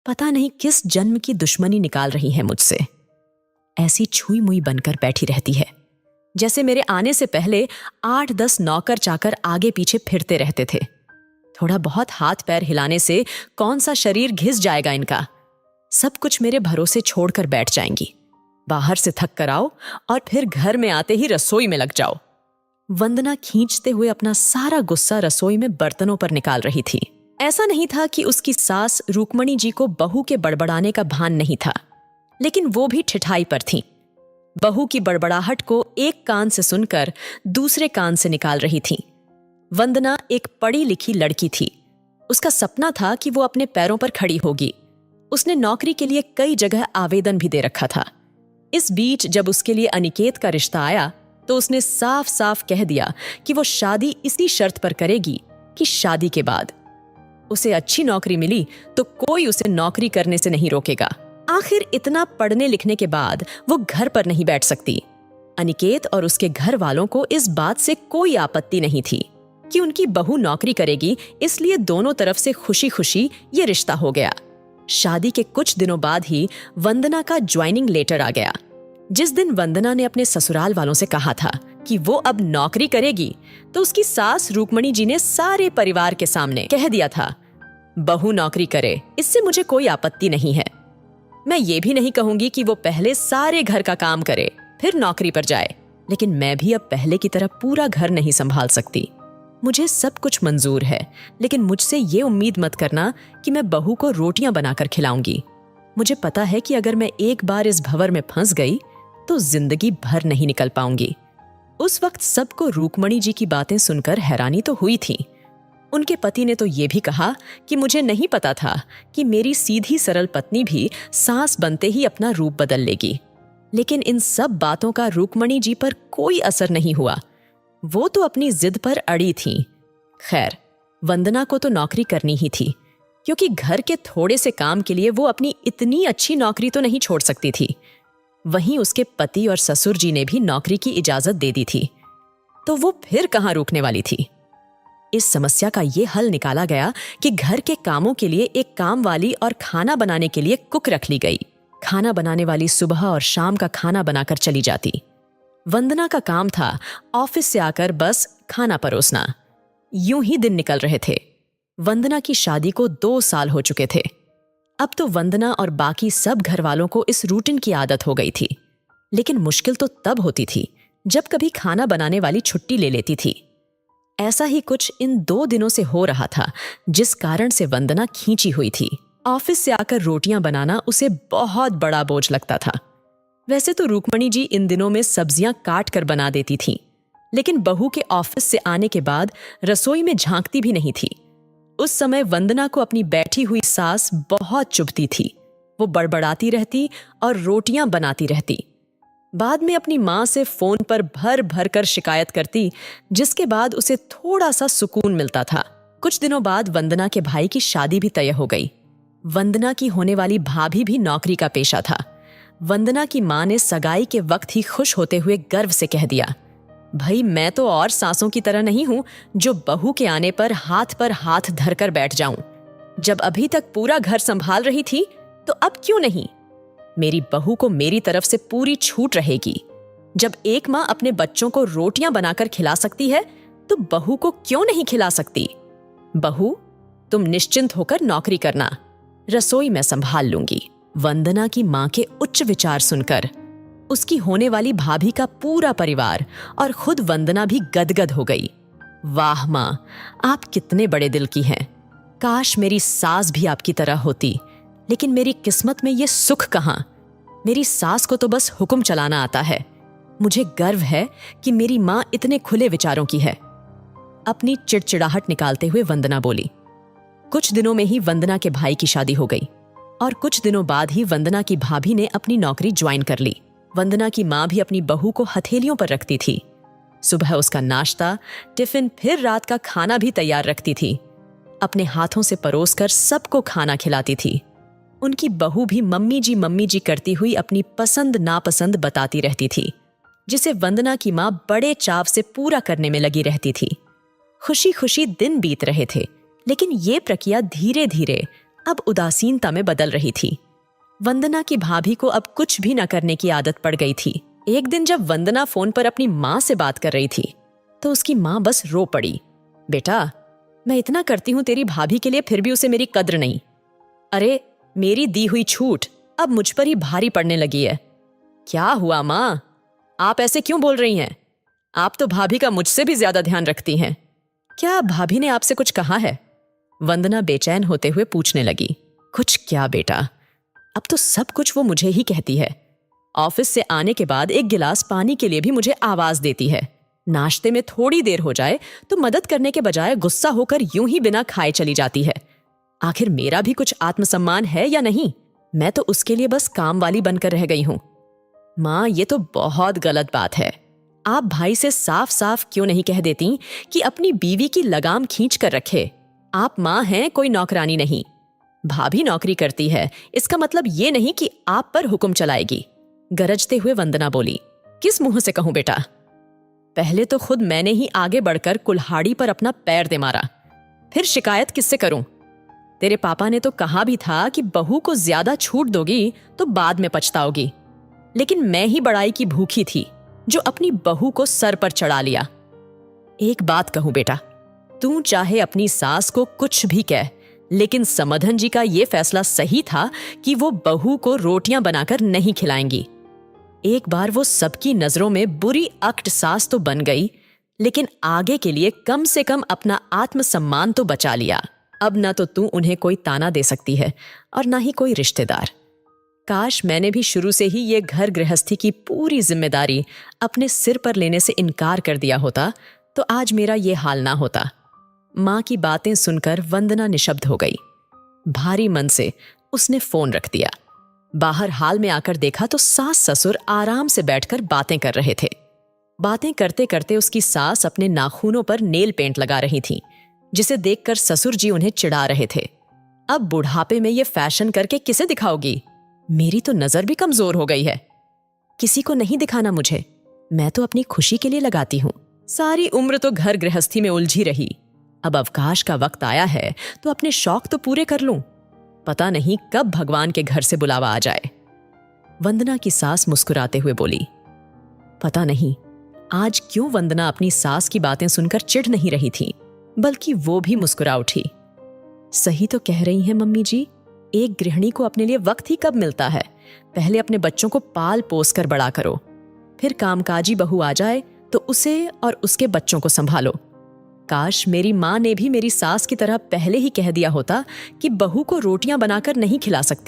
पता नहीं किस जन्म की दुश्मनी निकाल रही है मुझसे। ऐसी छुई मुई बनकर बैठी रहती है, जैसे मेरे आने से पहले 8-10 नौकर चाकर आगे पीछे फिरते रहते थे। थोड़ा बहुत हाथ पैर हिलाने से कौन सा शरीर घिस जाएगा इनका। सब कुछ मेरे भरोसे छोड़कर बैठ जाएंगी। बाहर से थक कर आओ और फिर घर में आते ही रसोई में लग जाओ। वंदना खींचते हुए अपना सारा गुस्सा रसोई में बर्तनों पर निकाल रही थी। ऐसा नहीं था कि उसकी सास रुक्मणी जी को बहू के बड़बड़ाने का भान नहीं था, लेकिन वो भी ठिठाई पर थीं। बहू की बड़बड़ाहट को एक कान से सुनकर दूसरे कान से निकाल रही थीं। वंदना एक पढ़ी लिखी लड़की थी। उसका सपना था कि वो अपने पैरों पर खड़ी होगी। उसने नौकरी के लिए कई जगह आवेदन भी दे रखा था। इस बीच जब उसके लिए अनिकेत का रिश्ता आया तो उसने साफ साफ कह दिया कि वो शादी इसी शर्त पर करेगी कि शादी के बाद उसे अच्छी नौकरी मिली तो कोई उसे नौकरी करने से नहीं रोकेगा। आखिर इतना पढ़ने लिखने के बाद वो घर पर नहीं बैठ सकती। अनिकेत और उसके घर वालों को इस बात से कोई आपत्ति नहीं थी कि उनकी बहू नौकरी करेगी, इसलिए दोनों तरफ से खुशी खुशी ये रिश्ता हो गया। शादी के कुछ दिनों बाद ही वंदना का ज्वाइनिंग लेटर आ गया। जिस दिन वंदना ने अपने ससुराल वालों से कहा था कि वो अब नौकरी करेगी, तो उसकी सास रुक्मणी जी ने सारे परिवार के सामने कह दिया था, बहू नौकरी करे, इससे मुझे कोई आपत्ति नहीं है। मैं ये भी नहीं कहूंगी कि वो पहले सारे घर का काम करे फिर नौकरी पर जाए, लेकिन मैं भी अब पहले की तरह पूरा घर नहीं संभाल सकती। मुझे सब कुछ मंजूर है, लेकिन मुझसे ये उम्मीद मत करना कि मैं बहू को रोटियां बनाकर खिलाऊंगी। मुझे पता है कि अगर मैं एक बार इस भंवर में फंस गई तो जिंदगी भर नहीं निकल पाऊंगी। उस वक्त सबको रुक्मणी जी की बातें सुनकर हैरानी तो हुई थी। उनके पति ने तो ये भी कहा कि मुझे नहीं पता था कि मेरी सीधी सरल पत्नी भी सास बनते ही अपना रूप बदल लेगी। लेकिन इन सब बातों का रुक्मणी जी पर कोई असर नहीं हुआ। वो तो अपनी जिद पर अड़ी थीं। खैर, वंदना को तो नौकरी करनी ही थी, क्योंकि घर के थोड़े से काम के लिए वो अपनी इतनी अच्छी नौकरी तो नहीं छोड़ सकती थी। वहीं उसके पति और ससुर जी ने भी नौकरी की इजाजत दे दी थी, तो वो फिर कहां रुकने वाली थी। इस समस्या का ये हल निकाला गया कि घर के कामों के लिए एक काम वाली और खाना बनाने के लिए कुक रख ली गई। खाना बनाने वाली सुबह और शाम का खाना बनाकर चली जाती। वंदना का काम था ऑफिस से आकर बस खाना परोसना। यूं ही दिन निकल रहे थे। वंदना की शादी को 2 साल हो चुके थे। अब तो वंदना और बाकी सब घर वालों को इस रूटीन की आदत हो गई थी। लेकिन मुश्किल तो तब होती थी जब कभी खाना बनाने वाली छुट्टी ले लेती थी। ऐसा ही कुछ इन 2 दिनों से हो रहा था, जिस कारण से वंदना खींची हुई थी। ऑफिस से आकर रोटियां बनाना उसे बहुत बड़ा बोझ लगता था। वैसे तो रुक्मणी जी इन दिनों में सब्जियां काट कर बना देती थीं, लेकिन बहू के ऑफिस से आने के बाद रसोई में झांकती भी नहीं थी। उस समय वंदना को अपनी बैठी हुई सास बहुत चुभती थी। वो बड़बड़ाती रहती और रोटियां बनाती रहती। बाद में अपनी मां से फोन पर भर भर कर शिकायत करती, जिसके बाद उसे थोड़ा सा सुकून मिलता था। कुछ दिनों बाद वंदना के भाई की शादी भी तय हो गई। वंदना की होने वाली भाभी भी नौकरी का पेशा था। वंदना की मां ने सगाई के वक्त ही खुश होते हुए गर्व से कह दिया, भाई मैं तो और सासों की तरह नहीं हूं जो बहू के आने पर हाथ धरकर बैठ जाऊं। जब अभी तक पूरा घर संभाल रही थी तो अब क्यों नहीं? मेरी बहू को मेरी तरफ से पूरी छूट रहेगी। जब एक मां अपने बच्चों को रोटियां बनाकर खिला सकती है तो बहू को क्यों नहीं खिला सकती? बहू, तुम निश्चिंत होकर नौकरी करना, रसोई मैं संभाल लूंगी। वंदना की मां के उच्च विचार सुनकर उसकी होने वाली भाभी का पूरा परिवार और खुद वंदना भी गदगद हो गई। वाह मां, आप कितने बड़े दिल की हैं। काश मेरी सास भी आपकी तरह होती, लेकिन मेरी किस्मत में ये सुख कहां। मेरी सास को तो बस हुक्म चलाना आता है। मुझे गर्व है कि मेरी मां इतने खुले विचारों की है। अपनी चिड़चिड़ाहट निकालते हुए वंदना बोली। कुछ दिनों में ही वंदना के भाई की शादी हो गई और कुछ दिनों बाद ही वंदना की भाभी ने अपनी नौकरी ज्वाइन कर ली। वंदना की मां भी अपनी बहू को हथेलियों पर रखती थी। सुबह उसका नाश्ता, टिफिन, फिर रात का खाना भी तैयार रखती थी। अपने हाथों से परोसकर सबको खाना खिलाती थी। उनकी बहू भी मम्मी जी करती हुई अपनी पसंद नापसंद बताती रहती थी, जिसे वंदना की मां बड़े चाव से पूरा करने में लगी रहती थी। खुशी खुशी दिन बीत रहे थे, लेकिन ये प्रक्रिया धीरे धीरे अब उदासीनता में बदल रही थी। वंदना की भाभी को अब कुछ भी न करने की आदत पड़ गई थी। एक दिन जब वंदना फोन पर अपनी माँ से बात कर रही थी तो उसकी माँ बस रो पड़ी। बेटा, मैं इतना करती हूँ तेरी भाभी के लिए, फिर भी उसे मेरी कद्र नहीं। अरे, मेरी दी हुई छूट अब मुझ पर ही भारी पड़ने लगी है। क्या हुआ माँ? आप ऐसे क्यों बोल रही हैं? आप तो भाभी का मुझसे भी ज्यादा ध्यान रखती हैं। क्या भाभी ने आपसे कुछ कहा है? वंदना बेचैन होते हुए पूछने लगी। कुछ क्या बेटा, अब तो सब कुछ वो मुझे ही कहती है। ऑफिस से आने के बाद एक गिलास पानी के लिए भी मुझे आवाज देती है। नाश्ते में थोड़ी देर हो जाए तो मदद करने के बजाय गुस्सा होकर यूं ही बिना खाए चली जाती है। आखिर मेरा भी कुछ आत्मसम्मान है या नहीं? मैं तो उसके लिए बस काम वाली बनकर रह गई हूं। माँ, ये तो बहुत गलत बात है। आप भाई से साफ साफ क्यों नहीं कह देती कि अपनी बीवी की लगाम खींच कर रखे? आप माँ हैं, कोई नौकरानी नहीं। भाभी नौकरी करती है, इसका मतलब ये नहीं कि आप पर हुक्म चलाएगी। गरजते हुए वंदना बोली। किस मुंह से कहूं बेटा? पहले तो खुद मैंने ही आगे बढ़कर कुल्हाड़ी पर अपना पैर दे मारा, फिर शिकायत किससे करूं? तेरे पापा ने तो कहा भी था कि बहू को ज्यादा छूट दोगी तो बाद में पछताओगी। लेकिन मैं ही बड़ाई की भूखी थी जो अपनी बहू को सर पर चढ़ा लिया। एक बात कहूं बेटा, तू चाहे अपनी सास को कुछ भी कह, लेकिन समधन जी का यह फैसला सही था कि वो बहू को रोटियां बनाकर नहीं खिलाएंगी। एक बार वो सबकी नजरों में बुरी अक्ट सास तो बन गई, लेकिन आगे के लिए कम से कम अपना आत्मसम्मान तो बचा लिया। अब ना तो तू उन्हें कोई ताना दे सकती है और ना ही कोई रिश्तेदार। काश मैंने भी शुरू से ही ये घर गृहस्थी की पूरी जिम्मेदारी अपने सिर पर लेने से इनकार कर दिया होता तो आज मेरा ये हाल ना होता। माँ की बातें सुनकर वंदना निशब्द हो गई। भारी मन से उसने फोन रख दिया। बाहर हाल में आकर देखा तो सास ससुर आराम से बैठकर बातें कर रहे थे। बातें करते करते उसकी सास अपने नाखूनों पर नेल पेंट लगा रही थी, जिसे देखकर ससुर जी उन्हें चिढ़ा रहे थे। अब बुढ़ापे में ये फैशन करके किसे दिखाओगी? मेरी तो नजर भी कमजोर हो गई है। किसी को नहीं दिखाना मुझे, मैं तो अपनी खुशी के लिए लगाती हूँ। सारी उम्र तो घर गृहस्थी में उलझी रही, अब अवकाश का वक्त आया है तो अपने शौक तो पूरे कर लूं। पता नहीं कब भगवान के घर से बुलावा आ जाए। वंदना की सास मुस्कुराते हुए बोली। पता नहीं आज क्यों वंदना अपनी सास की बातें सुनकर चिढ़ नहीं रही थी, बल्कि वो भी मुस्कुरा उठी। सही तो कह रही हैं मम्मी जी, एक गृहिणी को अपने लिए वक्त ही कब मिलता है? पहले अपने बच्चों को पाल पोस कर बड़ा करो, फिर कामकाजी बहू आ जाए तो उसे और उसके बच्चों को संभालो। काश मेरी माँ ने भी मेरी सास की तरह पहले ही कह दिया होता कि बहू को रोटियां बनाकर नहीं खिला सकती।